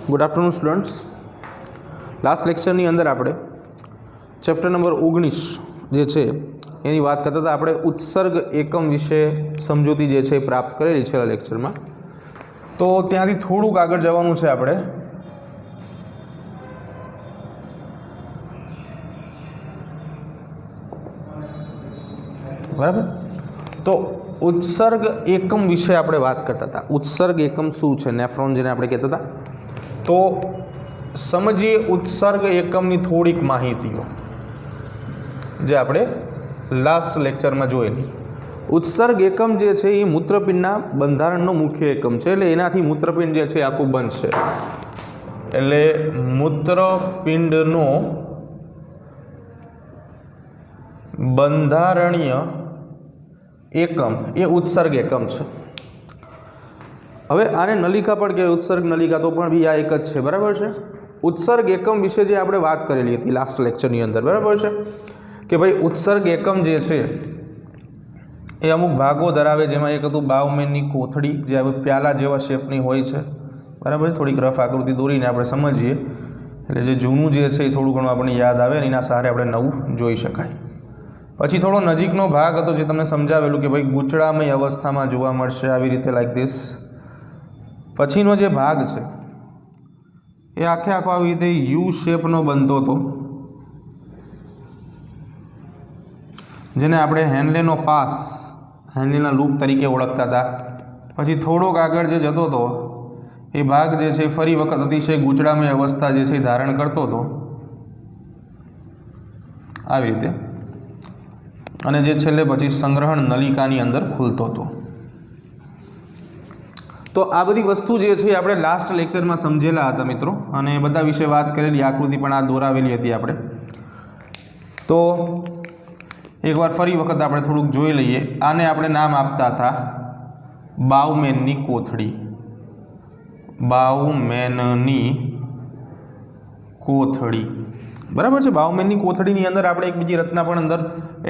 Good afternoon students. Last लेक्चरनी अंदर आपणे chapter number 19 जे छे एनी वात करता था। आपणे उत्सर्ग एकम विषे समजूती जे छे प्राप्त करेली छे लेक्चर में। तो त्यांथी थोड़ुंक आगळ जवानुं छे आपणे। बराबर। तो उत्सर्ग एकम विषे आपणे वात करता था। उत्सर्ग एकम शुं छे, नेफ्रॉन जेने आपणे कहेता था। तो समझिए उत्सर्ग एकमनी थोड़ीक माहितीओ जे आपणे लास्ट लेक्चर में जोयेली। उत्सर्ग एकम जे छे ए मूत्रपिंडना बंधारणनो मुख्य एकम छे। એટલે એનાથી મૂત્રપિંડ જે છે આખું બનશે। એટલે મૂત્રપિંડનો બંધારણીય એકમ એ उत्सर्ग एकम છે। હવે આને નલિકા પણ કહેવાય, उत्सर्ग नलिका, तो પણ બી આ એક જ છે। બરાબર છે। उत्सर्ग एकम विषे जे આપણે વાત કરેલી હતી લાસ્ટ લેક્ચરની અંદર। બરાબર છે કે ભાઈ उत्सर्ग एकम જે છે એ અમુક ભાગો ધરાવે, જેમાં એક હતું બાઉમેનની કોથળી, જે હવે પ્યાલા જેવા શેપની હોય છે। બરાબર છે। થોડીક રફ આકૃતિ દોરીને આપણે સમજીએ એટલે જે જૂનું જે છે એ થોડું ઘણું આપણને યાદ આવે અને એના સહારે આપણે નવું જોઈ શકાય। પછી થોડો નજીકનો ભાગ હતો જે તમને સમજાવેલું કે ભાઈ ગૂંચળામય અવસ્થામાં જોવા મળશે, આવી રીતે લાઈક ધીસ। પછીનો જે ભાગ છે એ આખે આખો આવી રીતે યુ શેપનો બનતો હતો, જેને આપણે હેનલેનો પાસ, હેનલેના લૂપ તરીકે ઓળખતા હતા। પછી થોડોક આગળ જે જતો હતો એ ભાગ જે છે ફરી વખત અતિશય ગૂંચળામય અવસ્થા જે છે એ ધારણ કરતો હતો, આવી રીતે। અને જે છેલ્લે પછી સંગ્રહણ નલિકાની અંદર ખુલતો હતો। તો આ બધી વસ્તુ જે છે આપણે લાસ્ટ લેક્ચરમાં સમજેલા હતા મિત્રો, અને બધા વિશે વાત કરેલી। આકૃતિ પણ આ દોરાવેલી હતી આપણે। તો એકવાર ફરી વખત આપણે થોડુંક જોઈ લઈએ। આને આપણે નામ આપતા હતા બાઉમેનની કોથળી। બાઉમેનની કોથળી, બરાબર છે। બાઉમેનની કોથળીની અંદર આપણે એક બીજી રચના પણ અંદર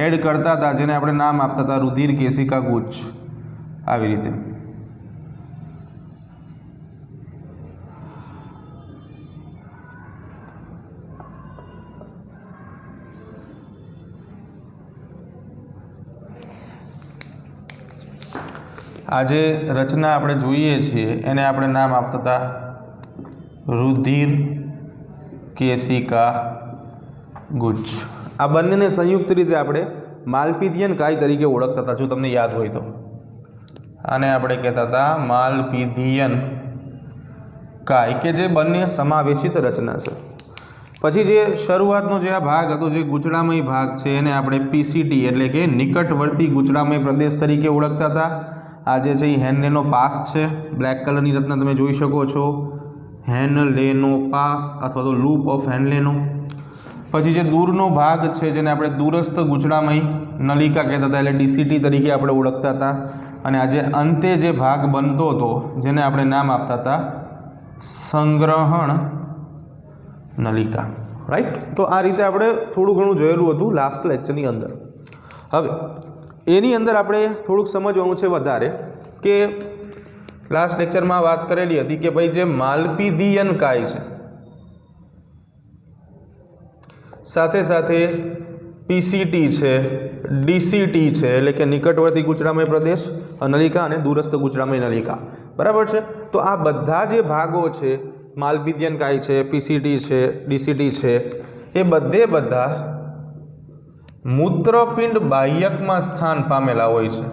એડ કરતા હતા, જેને આપણે નામ આપતા હતા રુધિર કેશિકા ગુચ્છ, આવી રીતે। આ જે રચના આપણે જોઈએ છીએ એને આપણે નામ આપતા હતા રુધિર કેશિકા ગુચ્છ। આ બંનેને સંયુક્ત રીતે આપણે માલપીધિયન કાય તરીકે ઓળખતા હતા, જો તમને યાદ હોય તો। આને આપણે કહેતા હતા માલપીધિયન કાય, કે જે બંને સમાવેશિત રચના છે। પછી જે શરૂઆતનો જે આ ભાગ હતો, જે ગૂંચળામય ભાગ છે, એને આપણે પીસીટી એટલે કે નિકટવર્તી ગૂંચળામય પ્રદેશ તરીકે ઓળખતા હતા। આ જે છે એ હેનલેનો પાસ છે, બ્લેક કલરની રચના તમે જોઈ શકો છો, હેનલેનો પાસ અથવા તો લૂપ ઓફ હેનલેનો। પછી જે દૂરનો ભાગ છે જેને આપણે દૂરસ્થ ગૂંચળામય નલિકા કહેતા હતા, એટલે ડીસીટી તરીકે આપણે ઓળખતા હતા। અને આજે અંતે જે ભાગ બનતો હતો જેને આપણે નામ આપતા હતા સંગ્રહણ નલિકા, રાઈટ। તો આ રીતે આપણે થોડું ઘણું જોયેલું હતું લાસ્ટ લેક્ચરની અંદર। હવે એની અંદર આપણે થોડુંક સમજવાનું છે વધારે, કે લાસ્ટ લેક્ચરમાં વાત કરેલી હતી કે ભાઈ જે માલપીધિયન કાય છે સાથે સાથે પીસીટી છે, ડીસીટી છે એટલે કે નિકટવર્તી ગૂંચળામય પ્રદેશ નલિકા અને દૂરસ્થ ગૂંચળામય નલિકા, બરાબર છે। તો આ બધા જે ભાગો છે, માલપીધિયન કાય છે, પીસીટી છે, ડીસીટી છે, એ બધા મૂત્રપિંડ બાહ્યકમાં સ્થાન પામેલા હોય છે।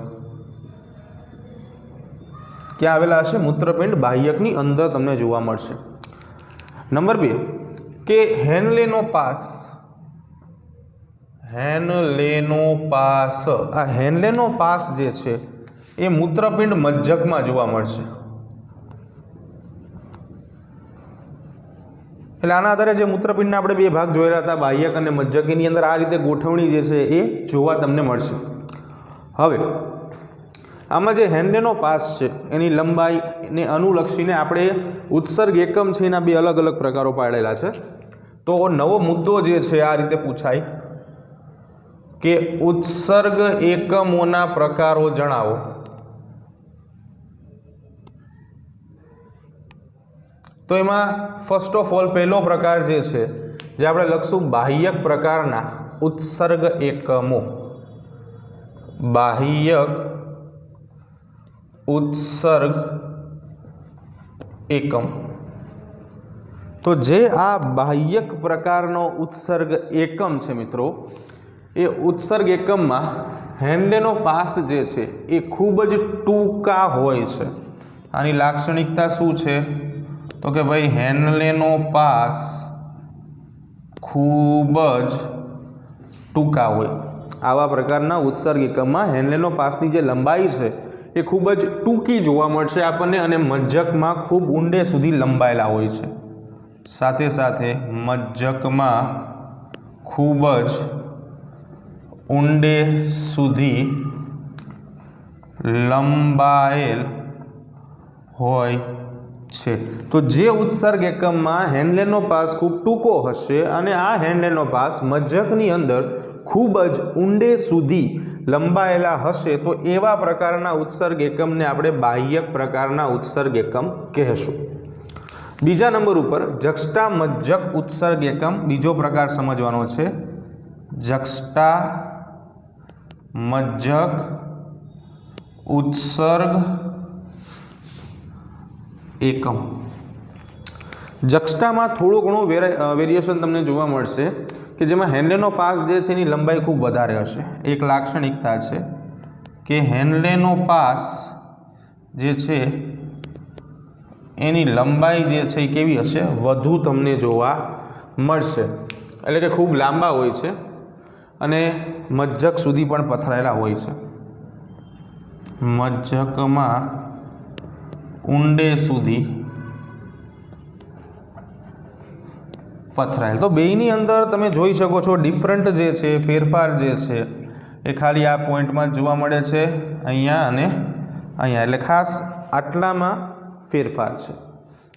ક્યાં આવેલા હશે? મૂત્રપિંડ બાહ્યકની અંદર તમને જોવા મળશે। નંબર 2 કે હેનલેનો પાસ, હેનલેનો પાસ, આ હેનલેનો પાસ જે છે એ મૂત્રપિંડ મજ્જકમાં જોવા મળશે। એટલે આના આધારે જે મૂત્રપિંડના આપણે બે ભાગ જોયેલા હતા, બાહ્યક અને મજ્જક, એની અંદર આ રીતે ગોઠવણી જે છે એ જોવા તમને મળશે। હવે આમાં જે હેનલેનો પાસ છે એની લંબાઈને અનુલક્ષીને આપણે ઉત્સર્ગ એકમ છે એના બે અલગ અલગ પ્રકારો પાડેલા છે। તો નવો મુદ્દો જે છે આ રીતે પૂછાય કે ઉત્સર્ગ એકમોના પ્રકારો જણાવો। तो एमां फर्स्ट ऑफ ऑल पहलो प्रकार जे छे जे आपणे लखशुं बाह्यक प्रकारना उत्सर्ग एकमो। बाह्यक उत्सर्ग एकम। तो जे आ बाह्यक प्रकारनो उत्सर्ग एकम छे मित्रों, ए उत्सर्ग एकम में हेनलेनो पास जे छे ए खूब ज टूंका होय छे। आनी लाक्षणिकता शुं छे तो कि भाई हेनलेनो पास खूब ज टूंका होय। आवा प्रकारना उत्सर्ग एकम में हेनलेनो पासनी जे लंबाई छे ए खूब ज टूंकी जोवा मळशे आपणने अने मज्जक में खूब ऊंडे सुधी लंबायेला होय छे। साथे साथे मज्जक में खूब ज ऊंडे सुधी लंबायेल होय छे। तो जे उत्सर्ग एकम में हेनलेनो पास खूब टूंको हशे अने आ हेनलेनो पास मज्जकनी अंदर खूब ज ऊंडे सुधी लंबायेला हशे तो एवा प्रकारना उत्सर्ग एकम ने आपणे बाह्यक प्रकारना उत्सर्ग एकम कहेशुं। बीजा नंबर पर जक्ष्टा मज्जक उत्सर्ग एकम बीजो प्रकार समझवानो छे। जक्ष्टा मज्जक उत्सर्ग एकम। जक्ष्टा में थोड़ो घणो वेरिएशन तमने जोवा मळशे कि जेमां हेनलेनो पास जे छे एनी लंबाई खूब वधारे हशे। एक लाक्षणिकता छे कि हेनलेनो पास जे छे एनी लंबाई जे छे केवी हशे, वधु तमने जोवा मळशे। एटले के खूब लांबा होय छे अने मज्जक सुधी पण पथरायेला होय छे। मज्जकमां ऊंडे सुधी पथरायेल। तो बेयनी अंदर तमे जोई शको छो डिफरंट जे छे फेरफार जे छे ए खाली आ पॉइंट में जोवा मळे छे, अहींया अने अहींया। एटले खास आटलामां फेरफार छे,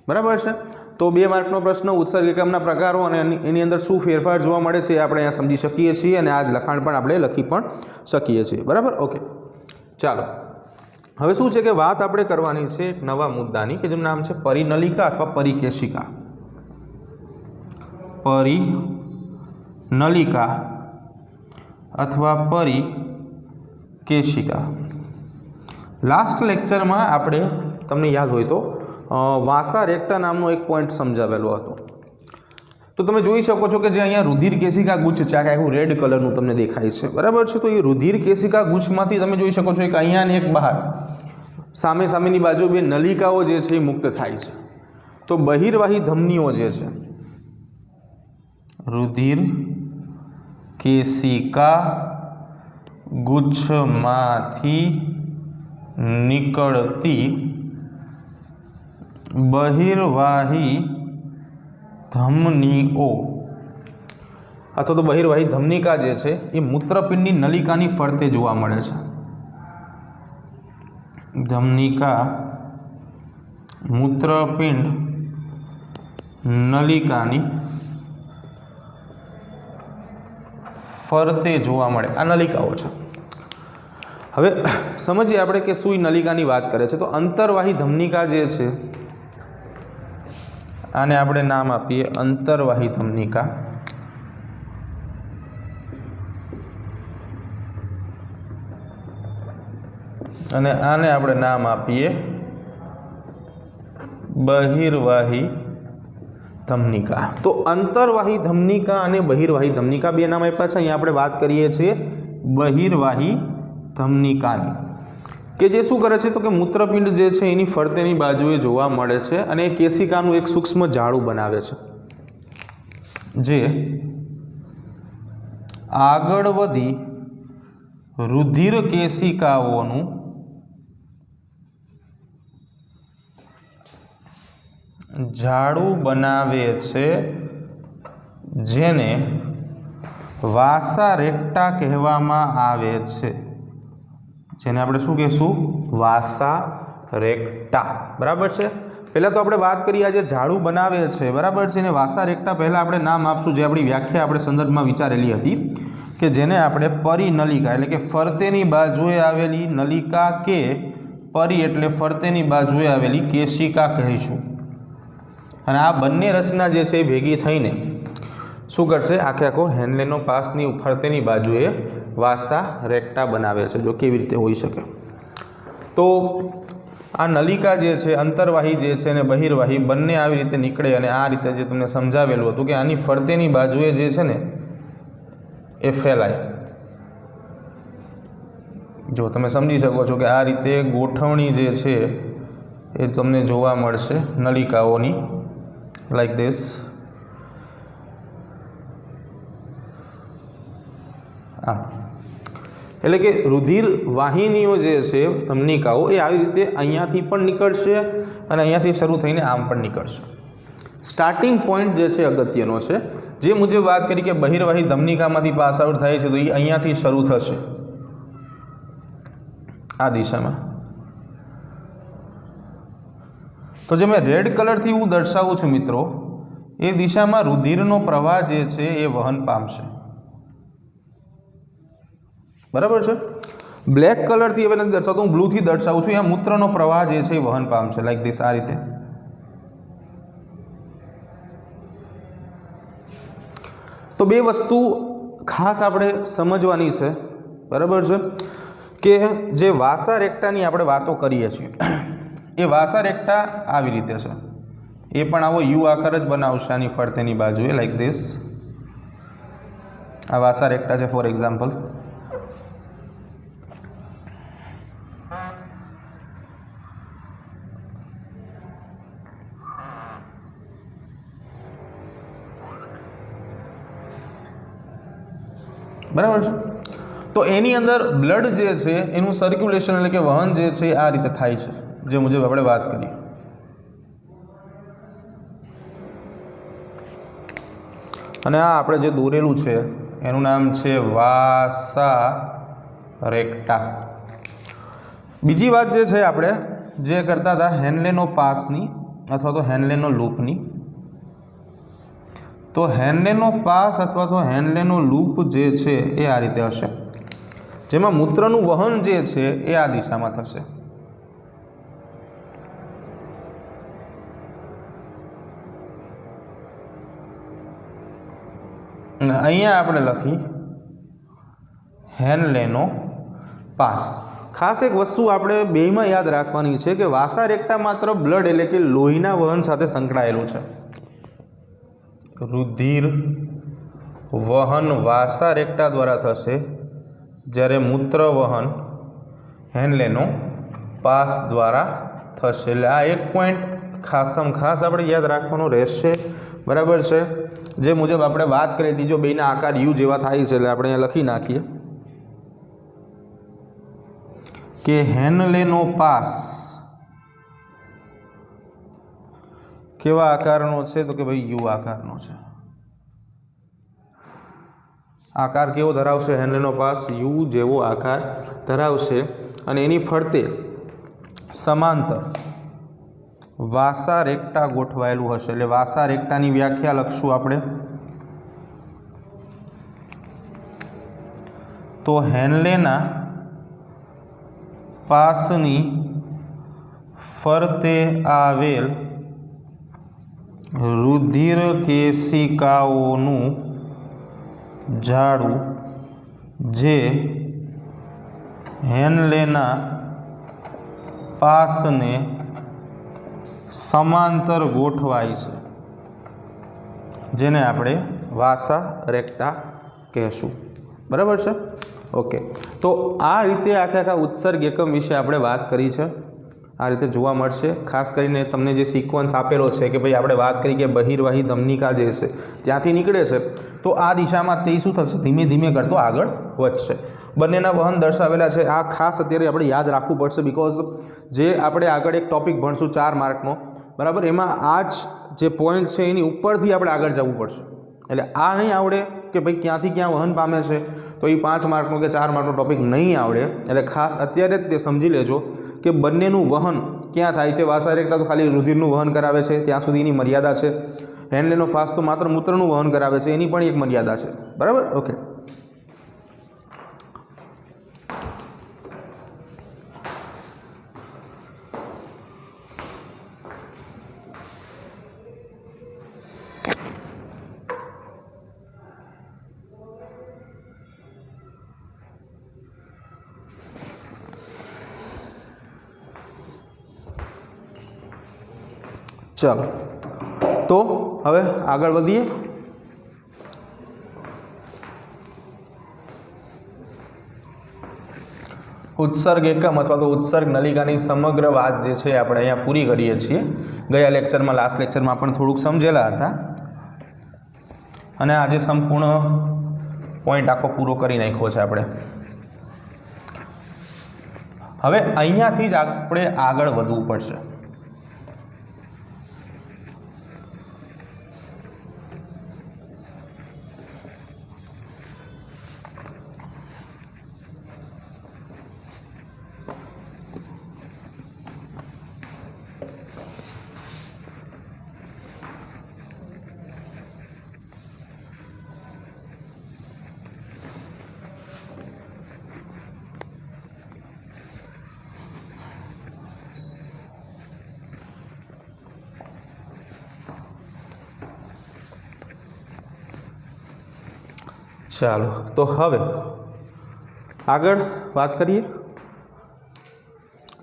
बराबर छे। तो 2 मार्कनो प्रश्न उत्सर्ग एकमना प्रकारो अने एनी अंदर शुं फेरफार जोवा मळे छे आपणे आ समजी शकीए छीए अने आ लखाण पण आपणे लखी पण शकीए छीए, बराबर। ओके, चालो हवे शुं छे के वात आपणे करवानी छे एक नवा मुद्दानी के जेनुं नाम छे परिनलिका अथवा परिकेशिका। परिनलिका अथवा परिकेशिका। लास्ट लेक्चर में आपणे तमने याद होय तो वासा रेक्टा नामनो एक पॉइंट समजावेलो हतो। तो तमे जोई शको छो कि जे अहींया रुधिर केशिका गुच्छ छे, आ रेड कलरनुं तमने देखाय छे, बराबर छे। तो ये रुधिर केशिका गुच्छमांथी तमे जोई शको छो एक अहींया ने एक बहार सामे सामेनी बाजु बे नलिकाओ जे छे मुक्त थाय छे। तो बहिर्वाही धमनीओ जे छे, रुधिर केशिका गुच्छमांथी निकळती बहिर्वाही धमनीओ अथवा तो बहिर्वाही धमनिका जे छे ए मूत्रपिंडनी नलिकानी फरते जोवा मळे छे। धमनिका मूत्रपिंड नलिकानी फरते जोवा मळे आ नलिकाओ छे। हवे समझिए आपणे के सुई नलिकानी वात करे छे। तो अंतरवाही धमनिका जे छे आने आपणे नाम आपीए अंतरवाही धमनिका। अने आने आपणे नाम आपीए बहिर्वाही धमनिका। तो अंतरवाही धमनिका अने बहिर्वाही धमनिका बे नाम आप्या छे। अहींया आपणे वात करीए छीए बहिर्वाही धमनिकानी के जे शुं करे छे तो कि मूत्रपिंड जे छे एनी फरतेनी बाजुए जोवा मळे छे अने केशिकानुं एक सूक्ष्म जाळुं बनावे छे जे आगळ वधी रुधिर केशिकाओनुं जाळुं बनावे छे जेने वासा रेक्टा कहेवामां आवे छे। जेने आपणे शुं कहेशुं? वासा रेक्टा, बराबर छे। पहला तो आपणे वात करीए जे जाळुं बनावे छे, बराबर छे। ने वासा रेक्टा पहला आपणे नाम आपशुं जे आपणी व्याख्या आपणे संदर्भमां विचारेली हती के जेने आपणे परिनलिका एटले के फरतेनी बाजुए आवेली नलिका के परि एटले फरतेनी बाजुए आवेली केशिका कहीशुं। અને આ બંને રચના જે છે એ ભેગી થઈને શું કરશે, આખે આખો હેનલેનો પાસની ફરતેની બાજુએ વાસા રેક્ટા બનાવે છે. જો કેવી રીતે હોઈ શકે, તો આ નલિકા જે છે, અંતરવાહી જે છે અને બહિર્વાહી બંને આવી રીતે નીકળે અને આ રીતે જે તમને સમજાવેલું હતું કે આની ફરતેની બાજુએ જે છે ને એ ફેલાય. જો તમે સમજી શકો છો કે આ રીતે ગોઠવણી જે છે એ તમને જોવા મળશે નલિકાઓની, લાઈક ધીસ. એટલે કે રુધિર વાહિનીઓ જે છે, ધમનિકાઓ, એ આવી રીતે અહીંયાથી પણ નીકળશે અને અહીંયાથી શરૂ થઈને આમ પણ નીકળશે. સ્ટાર્ટિંગ પોઈન્ટ જે છે અગત્યનો છે. જે મુજબ વાત કરી કે બહિર્વાહી ધમનિકામાંથી પાસ આઉટ થાય છે, તો એ અહીંયાથી શરૂ થશે આ દિશામાં. તો જે મેં રેડ કલરથી હું દર્શાવું છું મિત્રો, એ દિશામાં રુધિરનો પ્રવાહ જે છે એ વહન પામશે. બરાબર છે. બ્લેક કલરથી હવે નથી દર્શાવતો, હું બ્લુથી દર્શાવું છું. અહીંયા મૂત્રનો પ્રવાહ જે છે એ વહન પામશે, લાઈક ધીસ, આ રીતે. તો બે વસ્તુ ખાસ આપણે સમજવાની છે. બરાબર છે કે જે વાસા રેક્ટાની આપણે વાતો કરીએ છીએ, એ વાસા રેક્ટા આવી રીતે છે. એ પણ આવો યુ આકાર જ બનાવશે આની ફરતેની બાજુએ, લાઈક ધીસ. આ વાસા રેક્ટા છે ફોર એક્ઝામ્પલ. બરાબર છે. તો એની અંદર બ્લડ જે છે એનું સર્ક્યુલેશન એટલે કે વહન જે છે આ રીતે થાય છે, જે મુજબ આપણે વાત કરી. અને આ આપણે જે દોરેલું છે એનું નામ છે વાસા રેક્ટા. બીજી વાત જે છે આપણે જે કરતા હતા હેનલેનો પાસની અથવા તો હેનલેનો લૂપની, તો હેનલેનો પાસ અથવા તો હેનલેનો લૂપ જે છે એ આ રીતે હશે, જેમાં મૂત્રનું વહન જે છે એ આ દિશામાં થશે. અહીંયા આપણે લખી હેનલેનો પાસ. ખાસ એક વસ્તુ આપણે બેમાં યાદ રાખવાની છે કે વાસા રેક્ટા માત્ર બ્લડ એટલે કે લોહીના વહન સાથે સંકળાયેલું છે. રુધિર વહન વાસા રેક્ટા દ્વારા થશે, જ્યારે મૂત્ર વહન હેનલેનો પાસ દ્વારા થશે. એટલે આ એક પોઈન્ટ ખાસ આપણે યાદ રાખવાનો રહેશે. બરાબર છે. જે મુજબ આપણે વાત કરી હતી, જો બેના આકાર યુ જેવા થાય છે એટલે આપણે અહીંયા લખી નાખીએ કે હેનલેનો પાસ કેવા આકારનો છે, તો કે ભાઈ યુ આકારનો છે. આકાર કેવો ધરાવશે હેનલેનો પાસ? યુ જેવો આકાર ધરાવશે. અને એની ફરતે સમાંતર વાસા રેક્ટા ગોઠવાયેલું હશે. એટલે વાસા રેક્ટાની વ્યાખ્યા લખશું આપણે. તો હેનલેના પાસની ફરતે આવેલ રુધિર કેશિકાઓનું જાળું જે હેનલેના પાસને સમાંતર ગોઠવાય છે, જેને આપણે વાસા રેક્ટા કહેશું. બરાબર છે. ઓકે. તો આ રીતે આખા ઉત્સર્ગ એકમ વિશે આપણે વાત કરી છે. આ રીતે જોવા મળશે. ખાસ કરીને તમને જે સિક્વન્સ આપેલો છે કે ભાઈ આપણે વાત કરી કે બહિર્વાહી ધમનિકા જે છે ત્યાંથી નીકળે છે, તો આ દિશામાં તે શું થશે, ધીમે ધીમે કરતો આગળ વધશે. બંનેના વહન દર્શાવેલા છે. આ ખાસ અત્યારે આપણે યાદ રાખવું પડશે, બિકોઝ જે આપણે આગળ એક ટોપિક ભણશું 4 માર્કનો, બરાબર, એમાં આ જ જે પોઈન્ટ છે એની ઉપરથી આપણે આગળ જવું પડશે. એટલે આ નહીં આવડે કે ભાઈ ક્યાંથી ક્યાં વહન પામે છે, તો એ 5 માર્કનો કે 4 માર્કનો ટોપિક નહીં આવડે. એટલે ખાસ અત્યારે જ તે સમજી લેજો કે બંનેનું વહન ક્યાં થાય છે. વાસા રેક્ટા તો ખાલી રુધિરનું વહન કરાવે છે, ત્યાં સુધીની મર્યાદા છે. હેનલેનો પાસ તો માત્ર મૂત્રનું વહન કરાવે છે, એની પણ એક મર્યાદા છે. બરાબર. ઓકે. चलो तो हवे आगळ वधीए। उत्सर्ग एकम अथवा तो उत्सर्ग नलिकानी समग्र बात जे छे आपणे अहींया पूरी करीए छीए। गया लेक्चर में लास्ट लेक्चर में पण थोड़ुंक समझेला हता अने आजे संपूर्ण पॉइंट आखो पूरो करी नाख्यो छे आपणे। हवे अहींयाथी ज आपणे आगळ वधवुं पड़शे। चलो तो हवे आगळ बात करिए।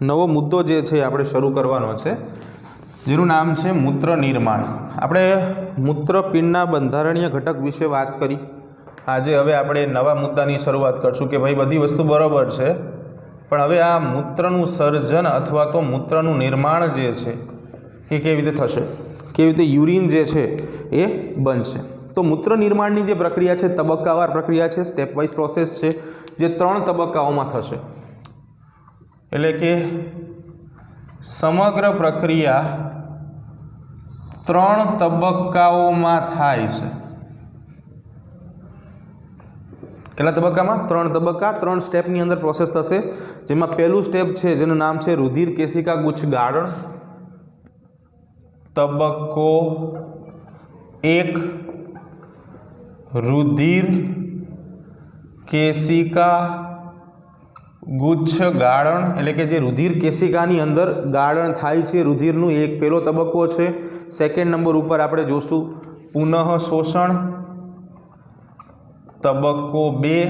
नवो मुद्दो जे छे आपणे शरू करवानो छे जेनुं नाम छे मूत्र निर्माण। आपणे मूत्रपिंडना बंधारणीय घटक विषे बात करी। आजे हवे आपणे नवा मुद्दानी शरूआत करशुं कि भाई बधी वस्तु बराबर छे पण हवे आ मूत्रनुं सर्जन अथवा तो मूत्रनुं निर्माण जे छे ए केवी रीते थशे, केवी रीते यूरिन जे छे ए बनशे। तो मूत्र निर्माणनी जे प्रक्रिया है तबक्कावार प्रक्रिया है, स्टेप वाइज प्रोसेस है जे 3 तबक्काओमां थशे। एटले के समग्र प्रक्रिया 3 तबक्काओमां थाय छे। केटला तबक्कामां? 3 तबक्का, 3 स्टेपनी अंदर प्रोसेस थशे। जेमां पहेलुं स्टेप छे जेनुं नाम छे रुधिर केशिका गुच्छ गाळण। तबक्को 1 रुधिर केशिका गुच्छ गाळण एटले के जे रुधिर केशिकानी अंदर गाळण थाय छे रुधिरनुं एक पहेलो तबक्को छे। सेकंड नंबर उपर आपणे जोशुं पुनः शोषण। तबक्को 2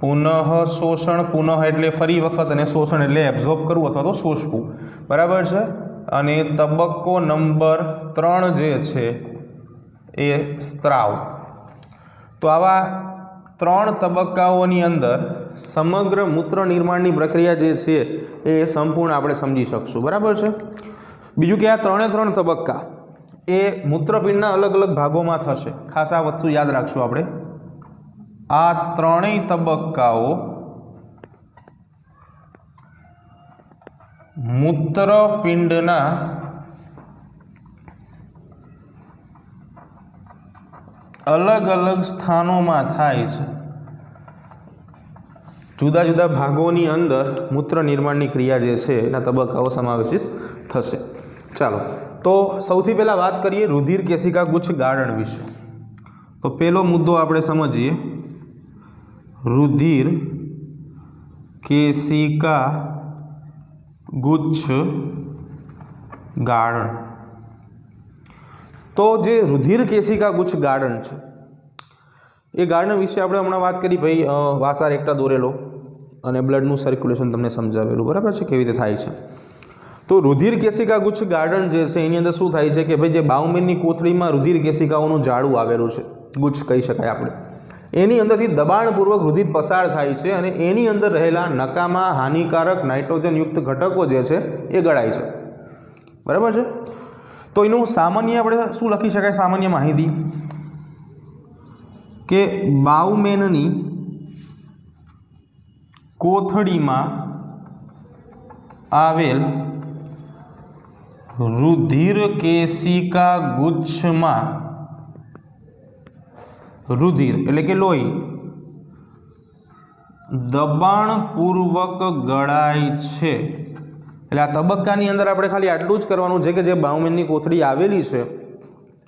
पुनः शोषण, पुनः एटले फरी वखत अने शोषण एटले एब्सोर्ब करवुं अथवा तो शोषवुं, बराबर छे। अने तबक्को नंबर 3 जे छे ए स्त्राव। तो आवा 3 तबक्काओनी अंदर समग्र मूत्र निर्माणनी प्रक्रिया जे छे ए संपूर्ण आपणे समजी शकशुं, बराबर छे। बीजुं के आ 3 तबक्का ए मूत्रपिंडना अलग अलग भागोमां थशे। खास आ वस्तु याद राखशुं आपणे। आ 3 तबक्काओ मूत्रपिंडना अलग अलग स्थानों में थाय छे। जुदा जुदा भागोनी अंदर मूत्र निर्माणनी क्रिया जे छे एना तबक्काओ समावेशित थशे। चालो तो सौथी पहेला बात करिए रुधिर केशिका गुच्छ गाळण विषे। तो पहेलो मुद्दो आपणे समजीए रुधिर केशिका गुच्छ गाळण। तो जे रुधिर केशिका गुच्छ गाळण छे ए गाळण विषे आपणे हमणां वात करी भाई वासा रेक्टा दोरेलो अने ब्लडनुं सर्क्युलेशन तमने समजावेલું, बराबर छे, केवी रीते थाय छे। तो रुधिर केशिका गुच्छ गाळण जे छे एनी अंदर शुं थाय छे के भाई जे बाउमेननी कोथळीमां रुधिर केशिकाओनुं जाळुं आवेલું छे, गुच्छ कही शकाय आपणे। एनी अंदरथी दबाणपूर्वक रुधिर पसार थाय छे अने एनी अंदर रहेला नकामा हानिकारक नाइट्रोजन युक्त घटको जे छे ए गळाय छे, बराबर छे। तो एनुं सामान्य आपणे शुं लखी शकाय? सामान्य माहिती के बाउमेननी कोथळीमां आवेल रुधिर केशिका गुच्छमां रुधिर एटले के लोही दबाणपूर्वक गळाय छे। एटले आ तबक्कानी अंदर आपणे खाली आटલું જ કરવાનું છે કે જે બાઉમેનની કોથળી આવેલી છે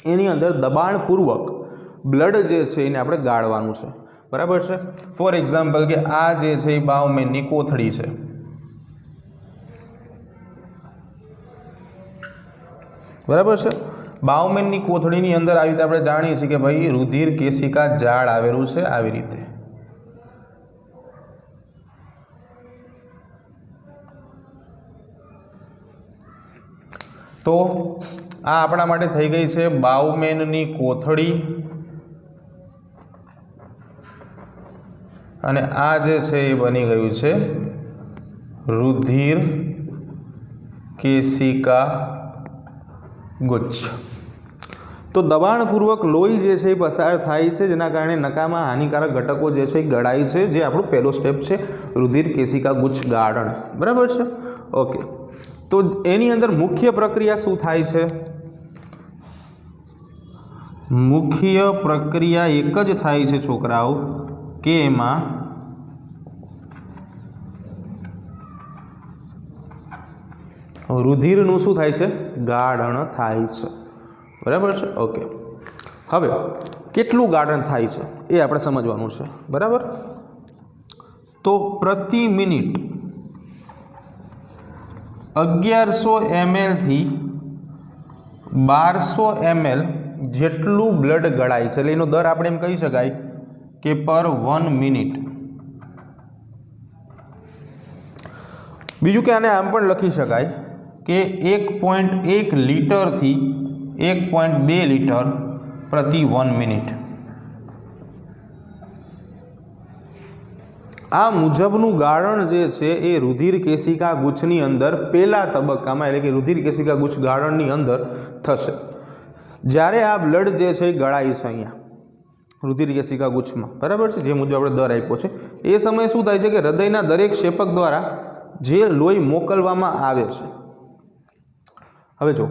એની અંદર દબાણપૂર્વક બ્લડ જે છે એને આપણે ગાળવાનું છે, બરાબર છે। ફોર એક્ઝામ્પલ કે આ જે છે એ બાઉમેનની કોથળી છે, બરાબર છે। બાઉમેનની કોથળીની અંદર આવી રીતે આપણે જાણીએ છીએ કે ભાઈ રુધિર કેશિકા જાળ આવેલું છે આવી રીતે। तो आ आपणा माटे थई गई छे बाउमेननी कोथળી अने आ जे छे ए बनी गयुं छे रुधिर केशिका गुच्छ। तो दबाणपूर्वक लोही जे छे पसार थाय छे जेना कारणे नकामा हानिकारक घटको जे छे गळाय छे, जे आपणो पहेलो स्टेप छे रुधिर केशिका गुच्छ गाळण। बराबर छे। ओके, तो एनी अंदर मुख्य प्रक्रिया शुं थाय छे? मुख्य प्रक्रिया एक ज थाय छे छोकराओ के एमां रुधिरनुं शुं थाय छे? गाळण थाय छे। बराबर छे। ओके, हवे केटलुं गाळण थाय छे ए आपणे समजवानुं छे। बराबर, तो प्रति मिनिट 1100 ml थी 1200 ml जेटलू ब्लड गळाय छे। एनो दर આપણે એમ કહી શકાય કે પર 1 મિનિટ। બીજું કે આને આમ પણ લખી શકાય કે 1.1 લિટર થી 1.2 લિટર પ્રતિ 1 મિનિટ। आ मुजबनु गाळण जे छे ए रुधिर केशिका गुच्छनी अंदर पहेला तबक्कामां एटले के रुधिर केशिका गुच्छ गाळणनी अंदर थशे। ज्यारे आ ब्लड जे छे गळाय छे अहींया रुधिर केशिका गुच्छमां। बराबर छे। जे मुजब आपणे दर आप्यो छे ए समये शुं थाय छे के हृदयना दरेक शेपक द्वारा जे लोही मोकलवामां आवे छे। हवे जो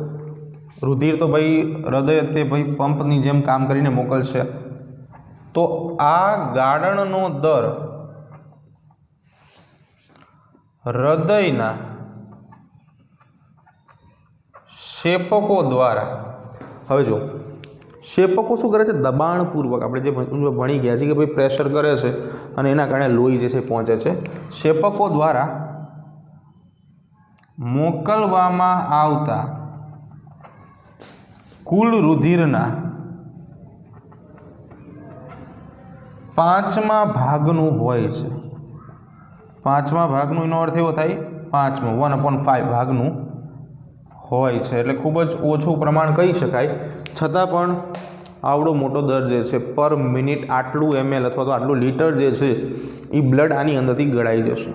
रुधिर तो भाई हृदय ते भाई पंपनी जेम काम करीने मोकलशे, तो आ गाळणनो दर हृदयना शेपको द्वारा, हवे जो शेपको शुं करे छे? दबाणपूर्वक आपणे जे भणी गया छे के भाई प्रेशर करे छे अने एना कारणे लोही जे छे पहोंचे छे, शेपको द्वारा मोकलवामां आवता कुल रुधिरना 5मा भागनुं होय छे। 5मा भागनुं एनो अर्थ एवो थाय 5 1/5 भागनुं होय छे, એટલે खूब ज ओछुं प्रमाण कही शकाय। छतां पण आवडो मोटो दर जे छे पर मिनिट आटलू ml अथवा तो आटलू लीटर जे छे ई ब्लड आनी अंदरथी गळाई जशे।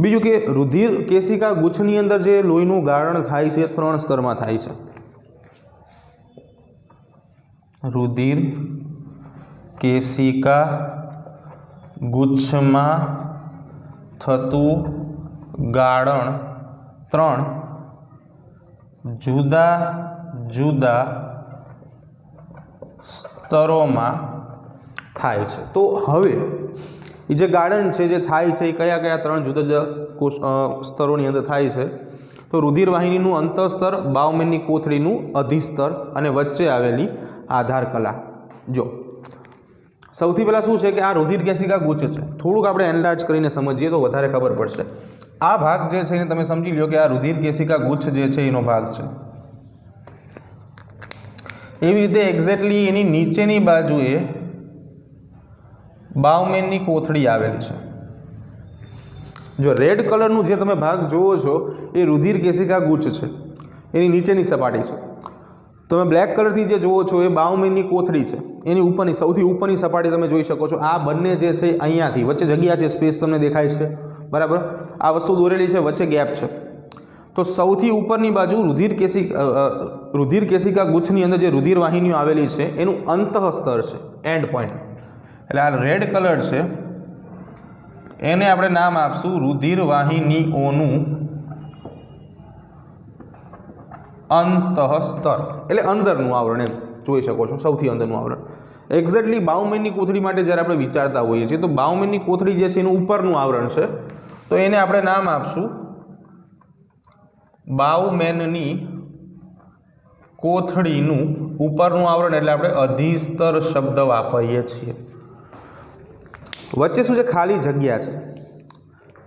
बीजुं के रुधिर केशिका गुच्छनी अंदर जे लोहीनुं गाळण थाय छे 3 स्तरमां थाय छे। रुधिर केशिका गुच्छमां थतुं गाळण 3 जुदा जुदा स्तरोमां थाय छे। तो हवे ए जे गाळण छे जे थाय छे कया कया 3 जुदा जुदा स्तरोनी अंदर थाय छे? तो रुधिर वाहिनीनुं अंतःस्तर, बाउमेननी कोथळीनुं अधिस्तर अने वच्चे आवेली आधार कला। जो सौथी पहला शुं छे के आ रुधिर केशिका गुच्छ छे, थोड़ुंक आपणे एनलार्ज करीने समजीए तो वधारे खबर पड़शे। आ भाग जे छे तमे समजी लो कि आ रुधिर केशिका गुच्छ जे छे एनो भाग छे। एवी रीते एक्जेक्टली एनी नीचेनी बाजुए बाउमेननी कोथળી आवेली छे। जो रेड कलरनुं जे तमे भाग जोवो छो ए रुधिर केशिका गुच्छ छे, एनी नीचेनी सपाटी छे। तमे ब्लेक कलर थी जे जोवो छो ए बाउमेननी कोथળી छे, एनी उपरनी सौथी उपरनी सपाटी तमे जोई शको छो। आ बंने जे छे अहींयाथी वच्चे जग्या छे, स्पेस तमने देखाय छे। बराबर, आ वस्तु दोरेली छे, वच्चे गैप छे। तो सौथी उपरनी बाजू रुधिर केशिका गुच्छनी अंदर जे रुधिर वाहिनीओ आवेली छे एनुं अंतःस्तर छे, एंड पॉइंट। एटले आ रेड कलर छे एने आपणे नाम आपशुं रुधिर वाहिनीओनुं अंतःस्तर, एटले अंदरनुं आवरण एम जोई शको छो, सौथी अंदरनुं आवरण। एक्जेक्टली बाउमेननी कोथળી माटे ज्यारे आपणे विचारता होईए छीए तो बाउमेननी कोथળી जे छे एनुं उपरनुं आवरण छे, तो एने आपणे नाम आपशुं बाउमेननी कोथળીનું ઉપરનું આવરણ, એટલે આપણે અધિસ્તર શબ્દ વાપરીએ છીએ। વચ્ચે શું છે? ખાલી જગ્યા છે।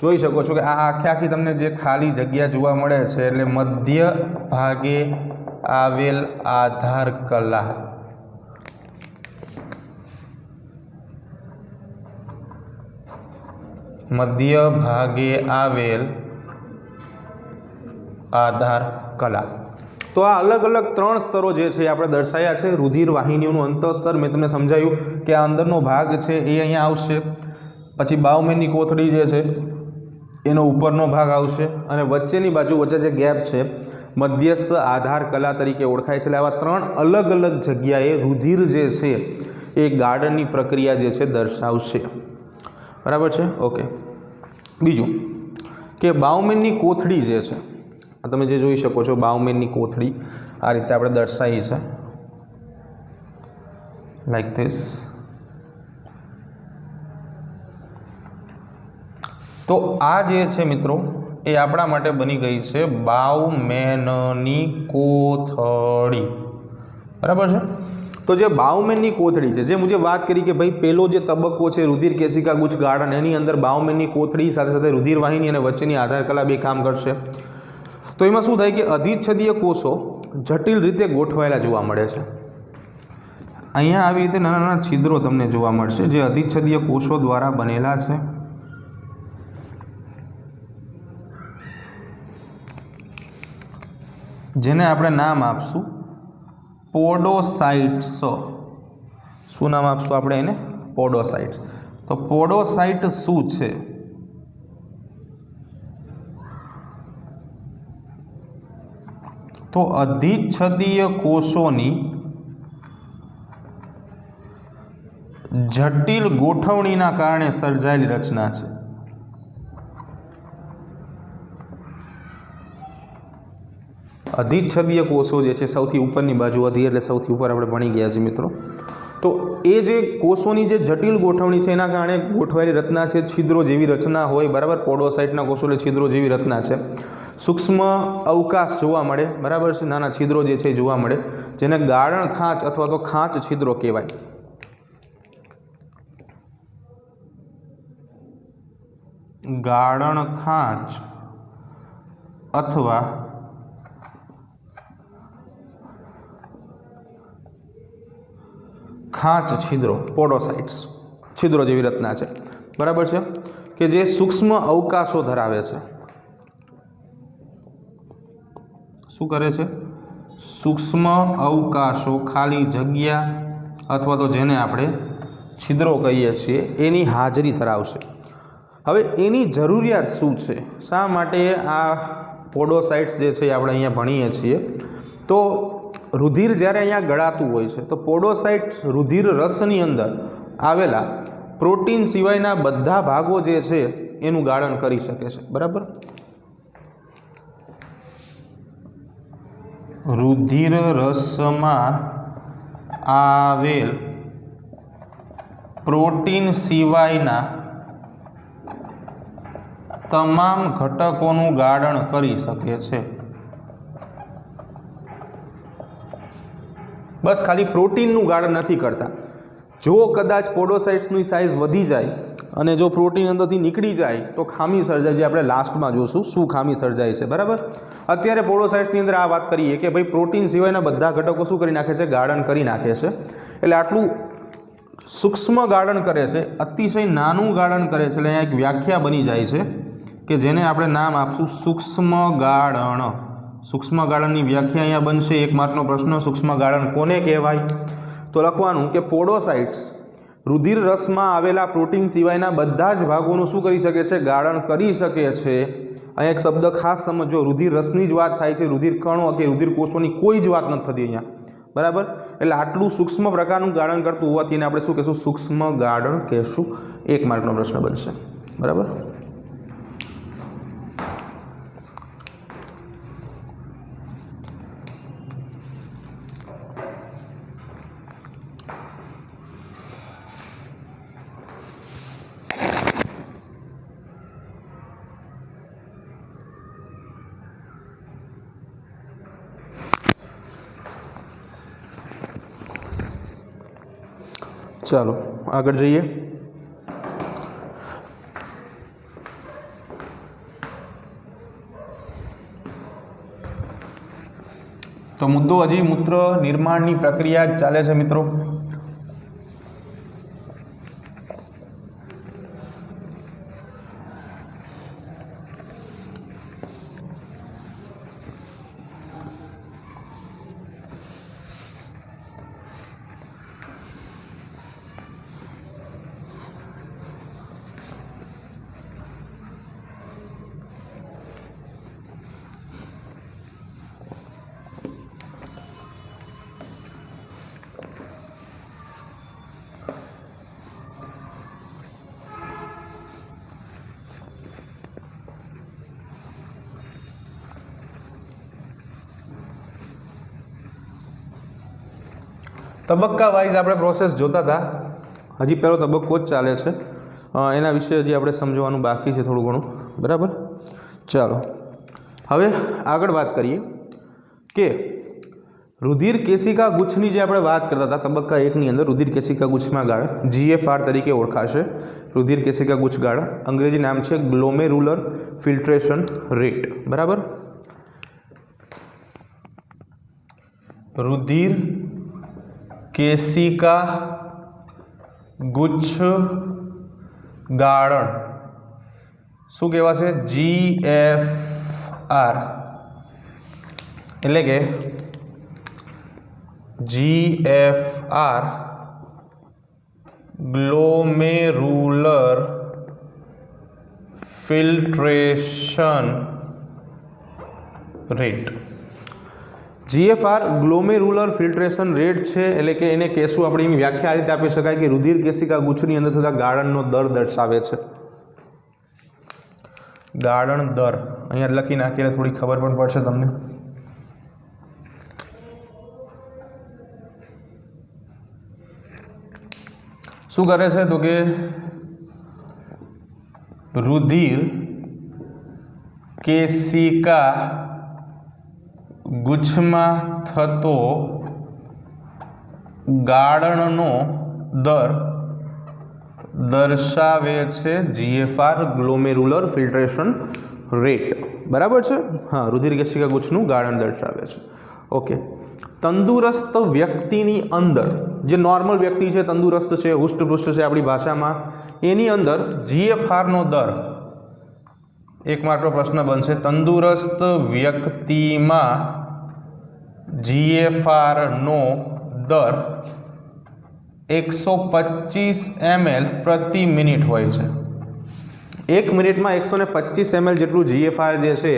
જોઈ શકો છો કે આ આખે આખી તમને જે ખાલી જગ્યા જોવા મળે છે એટલે મધ્ય ભાગે આવેલ આધાર કલા। મધ્ય ભાગે આવેલ आधार कला। तो आ अलग अलग 3 स्तरों जे छे आपणे दर्शाव्या छे। रुधिर वाहिनीओनुं अंतःस्तर मैं तमने समजाव्युं कि आ अंदरनो भाग छे ए अहींया आवशे, पछी बाउमेननी कोथળી जे छे एनो उपरनो भाग आवशे अने वच्चेनी बाजु वच्चे जे गैप छे मध्यस्थ आधार कला तरीके ओळखाय छे। आवा 3 अलग अलग जग्याए रुधिर जे छे ए गाळणनी प्रक्रिया जे छे दर्शावशे। बराबर छे। ओके। बीजुं के बाउमेननी कोथળી जे छे તમે જે જોઈ શકો છો બાઉમેનની કોથળી આ રીતે આપણે દર્શાવી છે લાઈક ધીસ। તો આ જે છે મિત્રો એ આપણા માટે બની ગઈ છે બાઉમેનની કોથળી। બરાબર છે। તો જે બાઉમેનની કોથળી છે જે મુજબ વાત કરી કે ભાઈ પહેલો જે તબક્કો છે રુધિર કેશિકા ગુચ્છ ગાળણ એની અંદર બાઉમેનની કોથળી સાથે સાથે રુધિર વાહિની અને વચ્ચેની આધાર કલા બે કામ કરશે। तो एमां शुं थाय कि अधिच्छेदीय कोषो जटिल रीते गोठवायेला जोवा मळे छे। अहींया आवी रीते नाना नाना छिद्रो तमने जोवा मळशे जे अधिच्छेदीय कोषो द्वारा बनेला छे। जेने आपणे नाम आपशुं पोडोसाइट्स। शुं नाम आपशुं आपणे एने? पोडोसाइट्स। तो पोडोसाइट शुं छे? तो अधिच्छेदीय कोषोनी जटिल गोठवणीना कारणे सर्जायेली रचना छे। अधिच्छेदीय कोषो जे छे सौथी उपरनी बाजु अधि एटले सौथी उपर आपणे भणी गया छे मित्रों। तो ए जे कोषोनी जे जटिल गोठवणी छे एना कारणे गोठवायेली रचना छे। छिद्रो जेवी रचना होय बराबर। पोडोसाइटना कोषो એટલે छिद्रो जेवी रचना छे। सूक्ष्म अवकाश जोवा मळे बराबर छे। नाना छिद्रो जे छे जोवा मळे जेने गाळण खांच अथवा तो खांच छिद्रो कहेवाय। गाळण खांच अथवा खांच छिद्रो पोडोसाइट्स छिद्रो जेवी रचना छे बराबर छे के जे सूक्ष्म अवकाशो धरावे छे। શું કરે છે? સૂક્ષ્મ અવકાશો ખાલી જગ્યા અથવા તો જેને આપણે છિદ્રો કહીએ છીએ એની હાજરી ધરાવશે। હવે એની જરૂરિયાત શું છે? શા માટે આ પોડોસાઇટ્સ જે છે આપણે અહીંયા ભણીએ છીએ? તો રુધિર જ્યારે અહીંયા ગળાતું હોય છે તો પોડોસાઇટ્સ રુધિર રસની અંદર આવેલા પ્રોટીન સિવાયના બધા ભાગો જે છે એનું ગાળણ કરી શકે છે। બરાબર। रुधिर रसमां आवेल प्रोटीन सिवायना तमाम घटकोनुं गाळण करी शके छे। बस खाली प्रोटीननुं गाळण नथी करता। जो कदाच पोडोसाइट्सनी साइज वधी जाए અને જો પ્રોટીન અંદરથી નીકળી જાય તો ખામી સર્જાય, જે આપણે લાસ્ટમાં જોશું શું ખામી સર્જાય છે। બરાબર। અત્યારે પોડોસાઇટ્સની અંદર આ વાત કરીએ કે ભાઈ પ્રોટીન સિવાયના બધા ઘટકો શું કરી નાખે છે? ગાળણ કરી નાખે છે। એટલે આટલું સૂક્ષ્મ ગાળણ કરે છે, અતિશય નાનું ગાળણ કરે છે। એટલે અહીંયા એક વ્યાખ્યા બની જાય છે કે જેને આપણે નામ આપશું સૂક્ષ્મ ગાળણ। સૂક્ષ્મ ગાળણની વ્યાખ્યા અહીંયા બનશે। 1 માર્કનો પ્રશ્ન, સૂક્ષ્મ ગાળણ કોને કહેવાય? તો લખવાનું કે પોડોસાઇટ્સ रुधिर रस में आवेला प्रोटीन सिवायना बधा ज भागोनुं शुं करी शके छे? गाळण करी शके छे। अहींया एक शब्द खास समजो, रुधिर रसनी ज वात थाय छे, रुधिर कणो के रुधिर कोषोनी कोई ज वात नथी थती अहींया। बराबर। एटले आटलुं सूक्ष्म प्रकारनुं गाळण करतुं होवाथी आपणे शुं कहीशुं? सूक्ष्म गाळण कहीशुं। 1 मार्कनो प्रश्न बनशे। बराबर। चलो आगे जाइए। तो मुद्दो हजी मूत्र निर्माण की प्रक्रिया चाले छे मित्रों। તબક્કા વાઇઝ આપણે પ્રોસેસ જોતા હતા, હજી પહેલો તબક્કો જ ચાલે છે, એના વિશે હજી આપણે સમજવાનું બાકી છે થોડું ઘણું, બરાબર. ચાલો હવે આગળ વાત કરીએ કે રુધિર કેશિકા ગુચ્છની જે આપણે વાત કરતા હતા તબક્કા 1 ની અંદર, રુધિર કેશિકા ગુચ્છમાં ગાળા GFR તરીકે ઓળખાશે. રુધિર કેશિકા ગુચ્છ ગાળા અંગ્રેજી નામ છે ગ્લોમેરુલર ફિલ્ટ્રેશન રેટ, બરાબર. રુધિર કેશિકા ગુચ્છ ગાળણ શું કહેવાશે? GFR, એટલે કે GFR glomerular filtration rate. GFR glomerular filtration rate છે, એટલે કે એને કહેશું આપણે એની વ્યાખ્યા આ રીતે આપી શકાય કે રુધિર કેશિકા ગુચ્છની અંદર થતા ગાળણનો દર દર્શાવે છે. ગાળણ દર અહીંયા લખી નાખીને થોડી ખબર પણ પડશે તમને. શું કરે છે તો કે રુધિર કેશિકા ગુચ્છમાં થતો ગાળણનો દર દર્શાવે છે GFR ગ્લોમેરુલર ફિલ્ટ્રેશન રેટ, બરાબર છે. હા, રુધિર કેશિકા ગુચ્છનું ગાળણ દર્શાવે છે. ઓકે. તંદુરસ્ત વ્યક્તિની અંદર, જે નોર્મલ વ્યક્તિ છે, તંદુરસ્ત છે, હુષ્ટપુષ્ટ છે આપણી ભાષામાં, એની અંદર GFRનો દર, એક માત્ર પ્રશ્ન બનશે, તંદુરસ્ત વ્યક્તિમાં GFRનો દર 125 ml પ્રતિ મિનિટ હોય છે. 1 મિનિટમાં 125 ml જેટલું GFR જે છે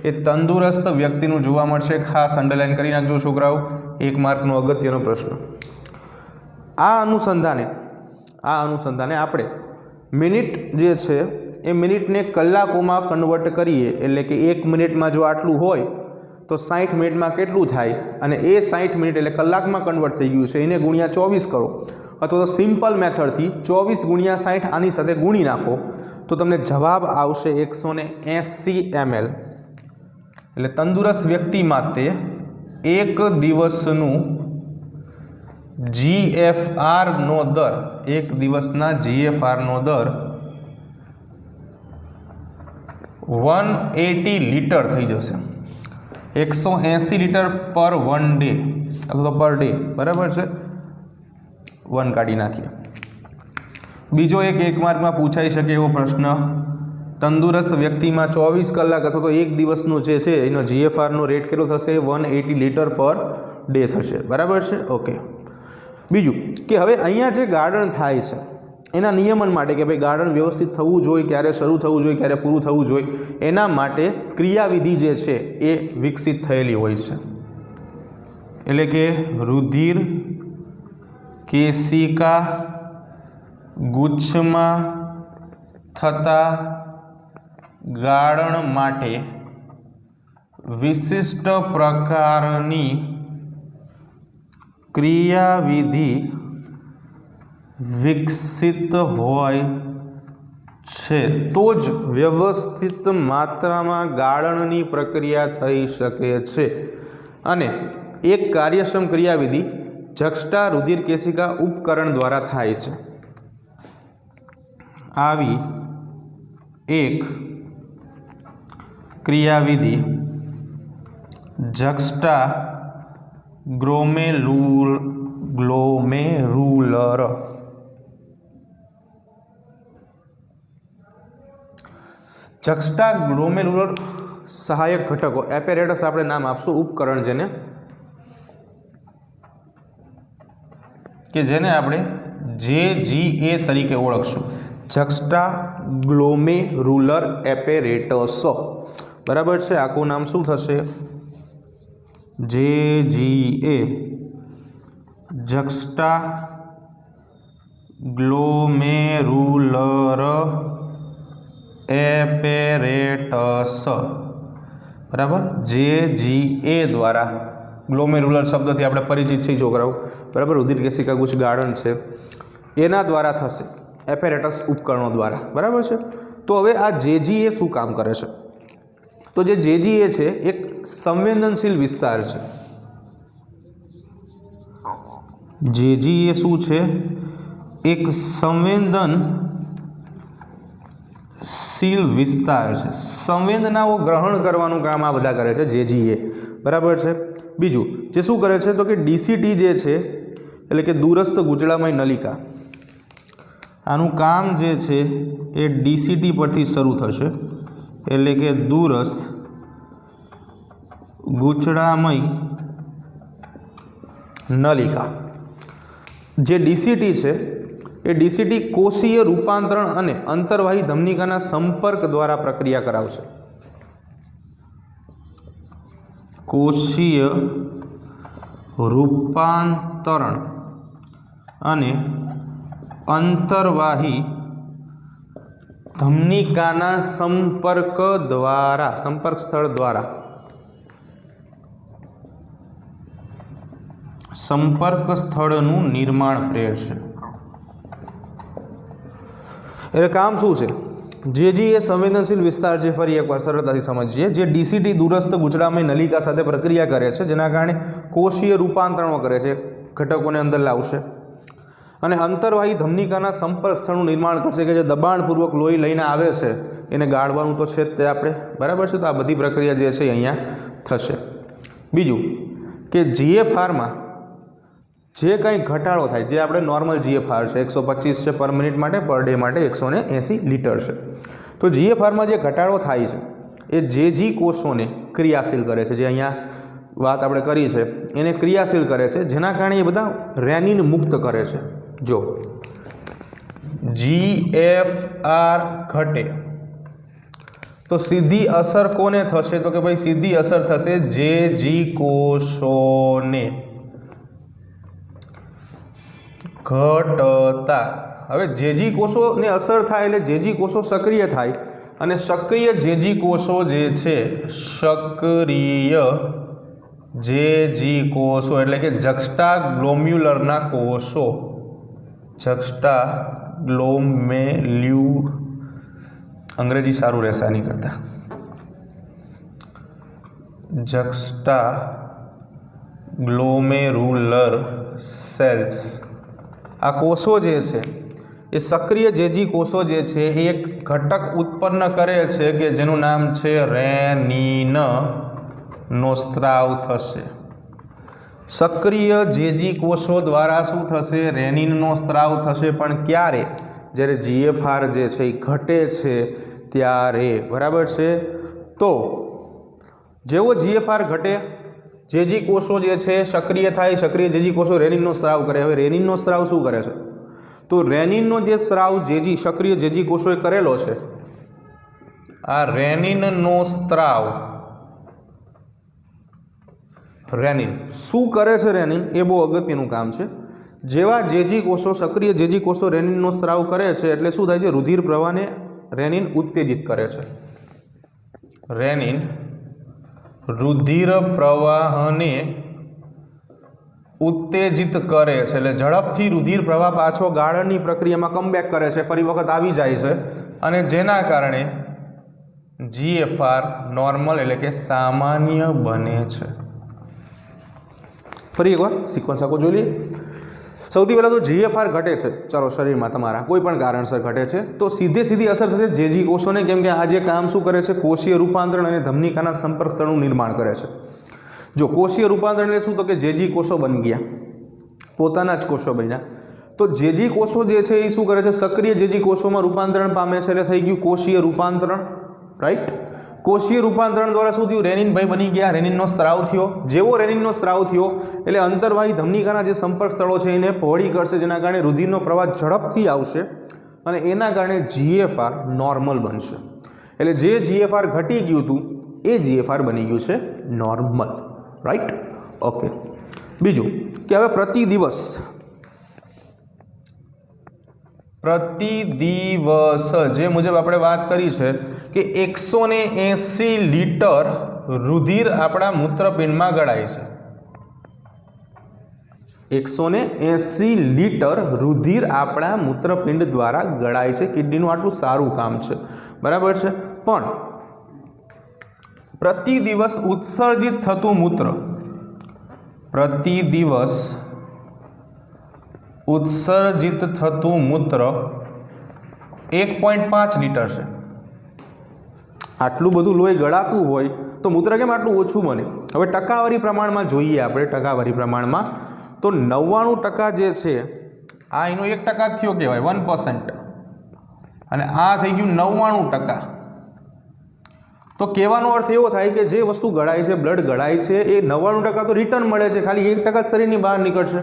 એ તંદુરસ્ત વ્યક્તિનું જોવા મળશે. ખાસ અંડરલાઈન કરી નાખજો છોકરાઓ, 1 માર્કનો અગત્યનો પ્રશ્ન. આ અનુસંધાને આપણે મિનિટ જે છે એ મિનિટને કલાકોમાં કન્વર્ટ કરીએ, એટલે કે 1 મિનિટમાં જો આટલું હોય તો 60 મિનિટમાં કેટલું થાય, અને એ 60 મિનિટ એટલે કલાકમાં કન્વર્ટ થઈ ગયું છે, એને ગુણ્યા 24 કરો, અથવા તો સિમ્પલ મેથડથી 24 ગુણ્યા 60 આની સાથે ગુણી નાખો તો તમને જવાબ આવશે 180 ml. એટલે તંદુરસ્ત વ્યક્તિ માટે એક દિવસનું GFRનો દર, એક દિવસના GFRનો દર 180 લીટર થઈ જશે. 180 લીટર પર 1 ડે અથવા તો પર ડે, બરાબર છે. 1 કાઢી નાખીએ. બીજો એક માર્કમાં પૂછાઈ શકે એવો પ્રશ્ન, તંદુરસ્ત વ્યક્તિમાં 24 કલાક અથવા તો એક દિવસનો જે છે એનો GFRનો રેટ કેટલો થશે? 180 લીટર પર ડે થશે, બરાબર છે. ઓકે. બીજું કે હવે અહીંયા જે ગાળણ થાય છે એના નિયમન માટે કે ભાઈ ગાળણ વ્યવસ્થિત થવું જોઈએ, ક્યારે શરૂ થવું જોઈએ, ક્યારે પૂરું થવું જોઈએ, એના માટે ક્રિયાવિધિ જે છે એ વિકસિત થયેલી હોય છે. એટલે કે રુધિર કેશિકા ગુચ્છમાં થતા ગાળણ માટે વિશિષ્ટ પ્રકારની ક્રિયાવિધિ વિકસિત હોય છે, તો જ વ્યવસ્થિત માત્રામાં ગાળણની પ્રક્રિયા થઈ શકે છે. અને એક કાર્યક્ષમ ક્રિયાવિધિ જક્ષટા રુધિર કેશિકા ઉપકરણ દ્વારા થાય છે. આવી એક ક્રિયાવિધિ જક્ષટા ગ્લોમેરુલર જક્ષટા ગ્લોમેરુલર સહાયક ઘટકો, એપેરેટસ આપણે નામ આપશું, ઉપકરણ જેને આપણે JGA તરીકે ઓળખશું, જક્ષટા ગ્લોમેરુલર એપેરેટસ, બરાબર છે. આખું નામ શું થશે? JGA, જક્ષટા ગ્લોમેરુલર એપેરેટસ, બરાબર. JGA દ્વારા ગ્લોમેરુલર શબ્દથી આપણે પરિચિત છીએ છોકરાઓ, બરાબર. રુધિર કેશિકા ગુચ્છ ગાળણ છે એના દ્વારા થશે, એપેરેટસ ઉપકરણો દ્વારા, બરાબર છે. તો હવે આ જેજીએ શું કામ કરે છે? તો જે જેજીએ છે એક સંવેદનશીલ વિસ્તાર છે. જેજીએ શું છે? એક સંવેદનશીલ વિસ્તાર છે. સંવેદનાઓ ગ્રહણ કરવાનું કામ આ બધા કરે છે જેજીએ, બરાબર છે. બીજું જે શું કરે છે તો કે ડીસીટી જે છે એટલે કે દૂરસ્થ ગુચળામય નલિકા, આનું કામ જે છે એ ડીસીટી પરથી શરૂ થશે, એટલે કે દૂરસ્થ ગુચળામય નલિકા. જે ડીસીટી છે એ ડીસીટી કોષીય રૂપાંતરણ અને અંતર્વાહી ધમનિકાના સંપર્ક દ્વારા પ્રક્રિયા કરાવશે. કોષીય રૂપાંતરણ અને અંતર્વાહી ધમનિકાના સંપર્ક દ્વારા, સંપર્ક સ્થળ દ્વારા, સંપર્ક સ્થળનું નિર્માણ પ્રેરશે. એટલે કામ શું છે? જેજી એ સંવેદનશીલ વિસ્તાર છે, ફરી એકવાર સરળતાથી સમજીએ, જે ડીસીટી દૂરસ્થ ગુચળામય નલિકા સાથે પ્રક્રિયા કરે છે, જેના કારણે કોષીય રૂપાંતરણો કરે છે, ઘટકોને અંદર લાવશે અને અંતર્વાહી ધમનિકાના સંપર્ક સ્થળનું નિર્માણ કરશે કે જે દબાણપૂર્વક લોહી લઈને આવે છે એને ગાળવાનું તો છે જ તે આપણે, બરાબર છે. તો આ બધી પ્રક્રિયા જે છે અહીંયા થશે. બીજું કે જીએફઆરમાં જે કંઈ ઘટાડો થાય, જે આપણે નોર્મલ જીએફઆર છે 125 છે પર મિનિટ માટે, પર ડે માટે 180 લીટર છે. તો જીએફઆરમાં જે ઘટાડો થાય છે એ જેજી કોષોને ક્રિયાશીલ કરે છે, જે અહીંયા વાત આપણે કરી છે એને ક્રિયાશીલ કરે છે, જેના કારણે એ બધા રેનિન મુક્ત કરે છે. જો જીએફઆર ઘટે તો સીધી અસર કોને થશે? તો કે ભાઈ સીધી અસર થશે જેજી કોષોને ઘટતા. હવે જેજી કોષોને અસર થાય એટલે જેજી કોષો સક્રિય થાય અને સક્રિય જેજી કોષો જે છે, સક્રિય જેજી કોષો એટલે કે જક્સ્ટા ગ્લોમ્યુલરના કોષો, જક્સ્ટા ગ્લોમેલ્યુ, અંગ્રેજી સારું રહેશે આની કરતા, જક્સ્ટા ગ્લોમેરુલર સેલ્સ, આ કોષો જે છે એ સક્રિય જેજી કોષો જે છે એ એક ઘટક ઉત્પન્ન કરે છે કે જેનું નામ છે રેનિનનો સ્ત્રાવ થશે. સક્રિય જેજી કોષો દ્વારા શું થશે? રેનિનનો સ્ત્રાવ થશે. પણ ક્યારે? જ્યારે જીએફઆર જે છે એ ઘટે છે ત્યારે, બરાબર છે. તો જેવો જીએફઆર ઘટે, જેજી કોષો જે છે સક્રિય થાય, સક્રિય જેજી કોષો રેનિનનો સ્ત્રાવ કરે. હવે રેનિનનો સ્ત્રાવ શું કરે છે? તો રેનિનનો જે સ્ત્રાવ જેજી સક્રિય જેજી કોષોએ કરેલો છે, આ રેનિનનો સ્ત્રાવ, રેનિન શું કરે છે? રેનિન એ બહુ અગત્યનું કામ છે. જેવા જેજી કોષો, સક્રિય જેજી કોષો રેનિનનો સ્ત્રાવ કરે છે એટલે શું થાય છે? રુધિર પ્રવાહને રેનિન ઉત્તેજિત કરે છે. રેનિન રુધિર પ્રવાહને ઉત્તેજિત કરે છે એટલે ઝડપથી રુધિર પ્રવાહ પાછો ગાળણની પ્રક્રિયામાં કમબેક કરે છે, ફરી વખત આવી જાય છે અને જેના કારણે જીએફઆર નોર્મલ એટલે કે સામાન્ય બને છે. ફરી એકવાર સિક્વન્સ આખો જોઈ લઈએ. સૌથી પહેલાં તો જીએફઆર ઘટે છે, ચાલો શરીરમાં તમારા કોઈ પણ કારણસર ઘટે છે તો સીધી અસર થશે જેજી કોષોને, કેમ કે આ જે કામ શું કરે છે? કોષીય રૂપાંતરણ અને ધમનિકાના સંપર્ક સ્થળનું નિર્માણ કરે છે. જો કોષીય રૂપાંતરણ એટલે શું? તો કે જેજી કોષો બની ગયા, પોતાના જ કોષો બન્યા. તો જેજી કોષો જે છે એ શું કરે છે? સક્રિય જેજી કોષોમાં રૂપાંતરણ પામે છે એટલે થઈ ગયું કોષીય રૂપાંતરણ, રાઈટ. કોષીય રૂપાંતરણ દ્વારા શું થયું? રેનિનભાઈ બની ગયા, રેનિનનો સ્ત્રાવ થયો. જેવો રેનિનનો સ્ત્રાવ થયો એટલે અંતર્વાહી ધમનિકાના જે સંપર્ક સ્થળો છે એને પહોળી કરશે, જેના કારણે રુધિરનો પ્રવાહ ઝડપથી આવશે અને એના કારણે જીએફઆર નોર્મલ બનશે. એટલે જે જીએફઆર ઘટી ગયું હતું એ જીએફઆર બની ગયું છે નોર્મલ, રાઈટ. ઓકે. બીજું કે હવે પ્રતિ દિવસ જે મુજબ આપણે વાત કરી છે કે 180 લીટર રુધિર આપણા મૂત્રપિંડમાં ગળાય છે, 180 લિટર રુધિર આપણા મૂત્રપિંડ દ્વારા ગળાય છે। કિડનીનું આટલું સારું કામ છે, બરાબર છે। પણ પ્રતિ દિવસ ઉત્સર્જિત થતું મૂત્ર, પ્રતિ દિવસ ઉત્સર્જિત થતું મૂત્ર 1.5 લિટર છે। આટલું બધું લોહી ગળાતું હોય તો મૂત્ર કેમ આટલું ઓછું બને? હવે ટકાવારી પ્રમાણમાં જોઈએ આપણે, ટકાવારી પ્રમાણમાં તો 99% જે છે આ એનો 1% થયો કહેવાય, 1%, અને આ થઈ ગયું 99%। તો કહેવાનો અર્થ એવો થાય કે જે વસ્તુ ગળાય છે, બ્લડ ગળાય છે, એ 99% તો રિટર્ન મળે છે, ખાલી 1% શરીરની બહાર નીકળશે।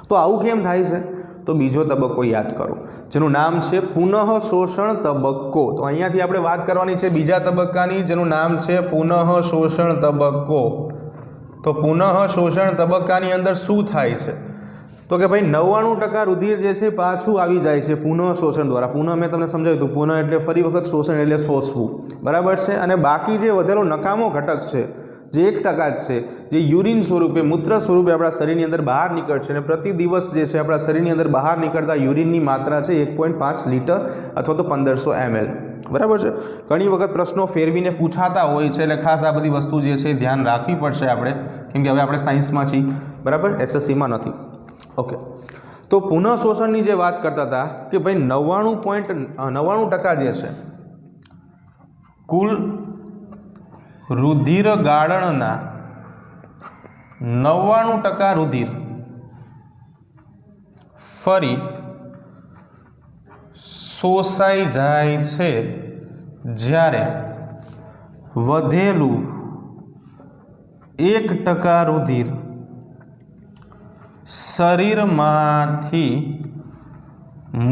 તો આવું કેમ થાય છે? તો બીજો તબક્કો યાદ કરો, જેનું નામ છે પુનઃ શોષણ તબક્કો। તો અહીંયાથી આપણે વાત કરવાની છે બીજા તબક્કાની, જેનું નામ છે પુનઃ શોષણ તબક્કો। તો પુનઃ શોષણ તબક્કાની અંદર શું થાય છે? તો કે ભાઈ 99% રુધિર જે છે પાછું આવી જાય છે પુનઃ શોષણ દ્વારા। પુનઃ મેં તમને સમજાવ્યું હતું, પુનઃ એટલે ફરી વખત, શોષણ એટલે શોષવું, બરાબર છે। અને બાકી જે વધેલો નકામો ઘટક છે, જે 1% છે, જે યુરિન સ્વરૂપે, મૂત્ર સ્વરૂપે આપણા શરીરની અંદર બહાર નીકળશે, અને પ્રતિ દિવસ જે છે આપણા શરીરની અંદર બહાર નીકળતા યુરિનની માત્રા છે 1.5 લિટર અથવા તો 1500 ml, બરાબર છે। ઘણી વખત પ્રશ્નો ફેરવીને પૂછાતા હોય છે, એટલે ખાસ આ બધી વસ્તુ જે છે ધ્યાન રાખવી પડશે આપણે, કેમ કે હવે આપણે સાયન્સમાં છીએ, બરાબર, SSCમાં નથી। ઓકે, તો પુનઃ શોષણની જે વાત કરતા હતા કે ભાઈ 99.99% જે છે કુલ રુધિર ગાળણના 99% રુધિર ફરી શોષાઈ જાય છે, જ્યારે વધેલું 1% રુધિર શરીરમાંથી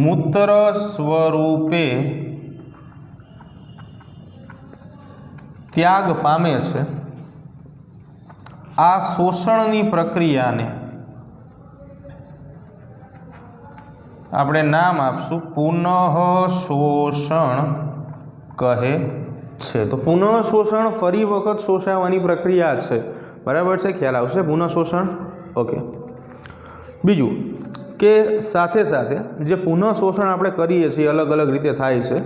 મૂત્ર સ્વરૂપે ત્યાગ પામે છે। આ શોષણની પ્રક્રિયાને આપણે નામ આપશું પુનઃ શોષણ કહે છે। તો પુનઃ શોષણ ફરી વખત શોષાવાની પ્રક્રિયા છે, બરાબર છે, ખ્યાલ આવશે પુનઃ શોષણ। ઓકે, બીજું કે સાથે સાથે જે પુનઃ શોષણ આપણે કરીએ છીએ અલગ અલગ રીતે થાય છે।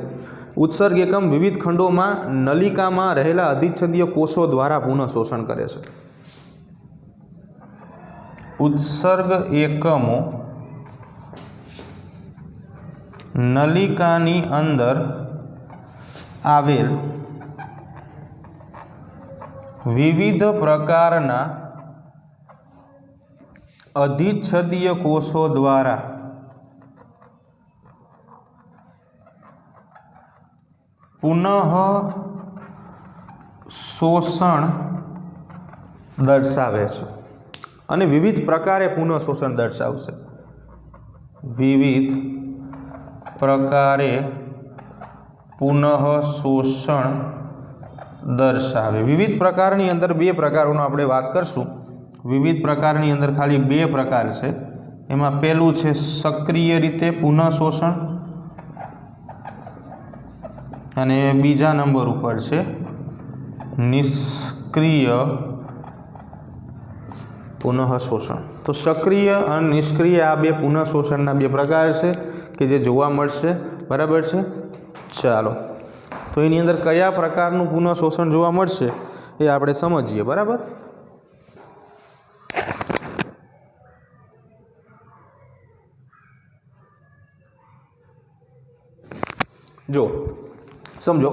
ઉત્સર્ગ એકમ વિવિધ ખંડોમાં નલિકામાં રહેલા અધિચ્છદીય કોષો દ્વારા પુનઃ શોષણ કરે છે। ઉત્સર્ગ એકમો નલિકાની અંદર આવેલ વિવિધ પ્રકારના અધિચ્છદીય કોષો દ્વારા પુનઃ શોષણ દર્શાવે છે, અને વિવિધ પ્રકારે પુનઃ શોષણ દર્શાવશે। વિવિધ પ્રકારે પુનઃ શોષણ દર્શાવે। વિવિધ પ્રકારની અંદર બે પ્રકારોનો આપણે વાત કરશું। વિવિધ પ્રકારની અંદર ખાલી બે પ્રકાર છે, એમાં પહેલું છે સક્રિય રીતે પુનઃ શોષણ, અને બીજા નંબર ઉપર છે નિષ્ક્રિય પુનઃ શોષણ। તો સક્રિય અને નિષ્ક્રિય આ બે પુનઃ શોષણના બે પ્રકાર છે કે જે જોવા મળશે, બરાબર છે। ચાલો, તો એની અંદર કયા પ્રકારનું પુનઃ શોષણ જોવા મળશે એ આપણે સમજીએ, બરાબર। જો સમજો,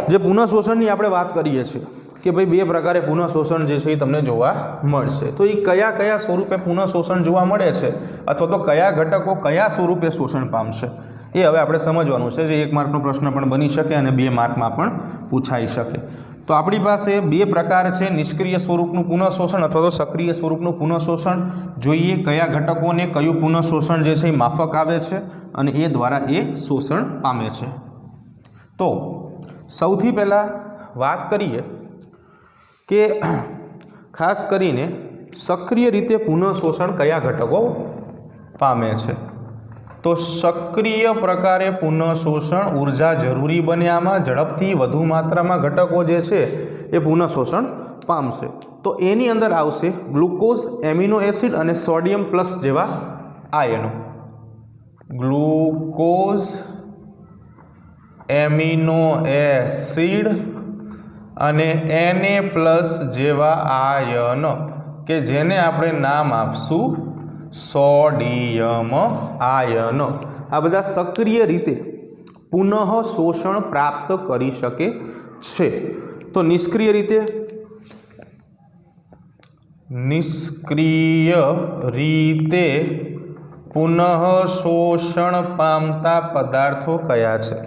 જે પુનઃ શોષણની આપણે વાત કરીએ છીએ કે ભાઈ બે પ્રકારે પુનઃ શોષણ જે છે એ તમને જોવા મળશે। તો એ કયા કયા સ્વરૂપે પુનઃ શોષણ જોવા મળે છે, અથવા તો કયા ઘટકો કયા સ્વરૂપે શોષણ પામશે, એ હવે આપણે સમજવાનું છે, જે 1 માર્કનો પ્રશ્ન પણ બની શકે અને 2 માર્કમાં પણ પૂછાઈ શકે। તો આપણી પાસે બે પ્રકાર છે, નિષ્ક્રિય સ્વરૂપનું પુનઃ શોષણ અથવા તો સક્રિય સ્વરૂપનું પુનઃ શોષણ। જોઈએ કયા ઘટકોને કયું પુનઃ શોષણ જે છે એ માફક આવે છે અને એ દ્વારા એ શોષણ પામે છે। તો સૌથી પહેલાં વાત કરીએ કે ખાસ કરીને સક્રિય રીતે પુનઃ શોષણ કયા ઘટકો પામે છે। તો સક્રિય પ્રકારે પુનઃ શોષણ ઉર્જા જરૂરી બને, આમાં ઝડપથી વધુ માત્રામાં ઘટકો જે છે એ પુનઃ શોષણ પામશે તો એની અંદર આવશે ગ્લુકોઝ, એમિનો એસિડ અને સોડિયમ પ્લસ જેવા આયનો. ગ્લુકોઝ, એમિનો એસિડ અને Na+ જેવા આયન કે જેને આપણે નામ આપશું સોડિયમ આયન. આ બધા સક્રિય રીતે પુનઃ શોષણ પ્રાપ્ત કરી શકે છે. તો નિષ્ક્રિય રીતે પુનઃ શોષણ પામતા પદાર્થો કયા છે?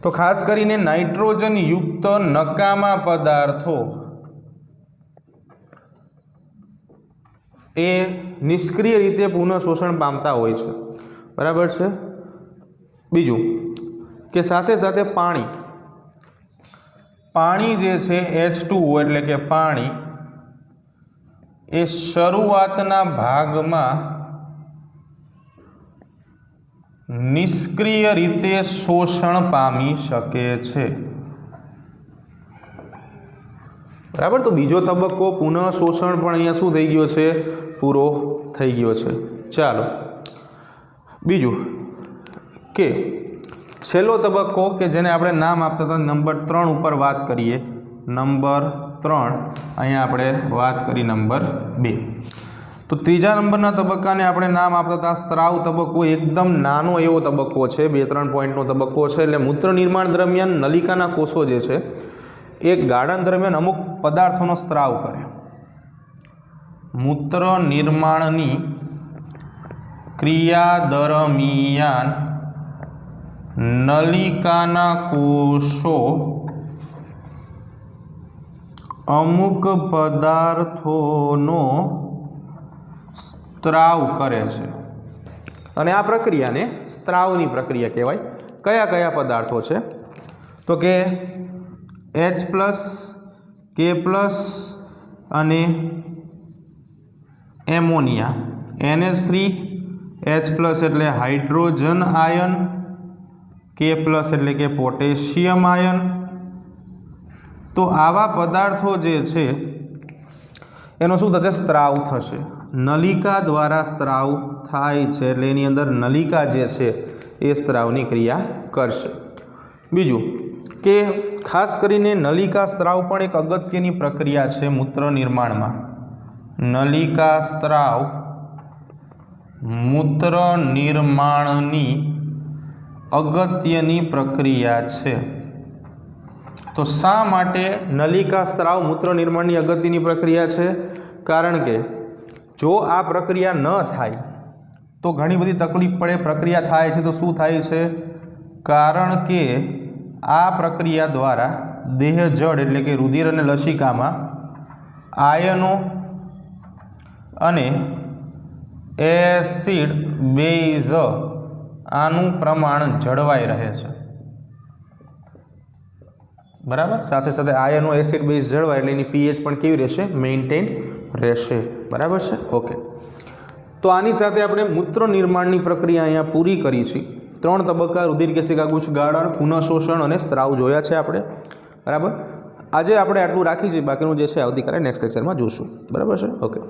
તો ખાસ કરીને નાઇટ્રોજન યુક્ત નકામા પદાર્થો એ નિષ્ક્રિય રીતે પુનઃ શોષણ પામતા હોય છે. બરાબર છે. બીજું કે સાથે સાથે પાણી જે છે H2O એટલે કે પાણી એ શરૂઆતના ભાગમાં નિષ્ક્રિય રીતે શોષણ પામી શકે છે. બરાબર. તો બીજો તબક્કો પુનઃ શોષણ પણ અહીંયા શું થઈ ગયો છે? પૂરો થઈ ગયો છે. ચાલો બીજું કે છેલ્લો તબક્કો કે જેને આપણે નામ આપતા હતા નંબર 3 ઉપર વાત કરીએ. નંબર 3 અહીંયા આપણે વાત કરી નંબર 2. તો ત્રીજા નંબરના તબક્કાને આપણે નામ આપતા હતા સ્ત્રાવ તબક્કો. એકદમ નાનો એવો તબક્કો છે, 2-3 પોઈન્ટનો તબક્કો છે. એટલે મૂત્ર નિર્માણ દરમિયાન નલિકાના કોષો જે છે એ ગાળણ દરમિયાન અમુક પદાર્થોનો સ્ત્રાવ કરે. મૂત્ર નિર્માણની ક્રિયા દરમિયાન નલિકાના કોષો અમુક પદાર્થોનો સ્ત્રાવ કરે છે અને આ પ્રક્રિયાને સ્ત્રાવની પ્રક્રિયા કહેવાય. કયા કયા પદાર્થો છે? તો કે H+, K+ અને એમોનિયા. NH3, H+ એટલે હાઇડ્રોજન આયન, K+ એટલે કે પોટેશિયમ આયન. તો આવા પદાર્થો જે છે એનો શું થશે? સ્ત્રાવ થશે. નલિકા દ્વારા સ્ત્રાવ થાય છે એટલે એની અંદર નલિકા જે છે એ સ્ત્રાવની ક્રિયા કરશે. બીજું કે ખાસ કરીને નલિકા સ્ત્રાવ પણ એક અગત્યની પ્રક્રિયા છે મૂત્ર નિર્માણમાં. નલિકા સ્ત્રાવ મૂત્ર નિર્માણની અગત્યની પ્રક્રિયા છે. તો શા માટે નલિકા સ્ત્રાવ મૂત્ર નિર્માણની અગત્યની પ્રક્રિયા છે? કારણ કે જો આ પ્રક્રિયા ન થાય તો ઘણી બધી તકલીફ પડે. પ્રક્રિયા થાય છે તો શું થાય છે? કારણ કે આ પ્રક્રિયા દ્વારા દેહ જળ એટલે કે રુધિર અને લસિકામાં આયનો અને એસિડ બેઝ આનું પ્રમાણ જળવાઈ રહે છે. બરાબર. સાથે સાથે આયનો એસિડ બેઝ જળવાય એટલે એની pH પણ કેવી રહેશે? મેન્ટેન રહેશે. બરાબર છે. ઓકે. તો આની સાથે આપણે મૂત્ર નિર્માણની પ્રક્રિયા અહીંયા પૂરી કરી છે. 3 તબક્કા રુધિર કેશિકા ગુચ્છ ગાળણ, પુનઃ શોષણ અને સ્ત્રાવ જોયા છે આપણે. બરાબર. આજે આપણે આટલું રાખી છે. બાકીનું જે છે આવતીકાલે નેક્સ્ટ લેક્ચરમાં જોઈશું. બરાબર છે. ઓકે.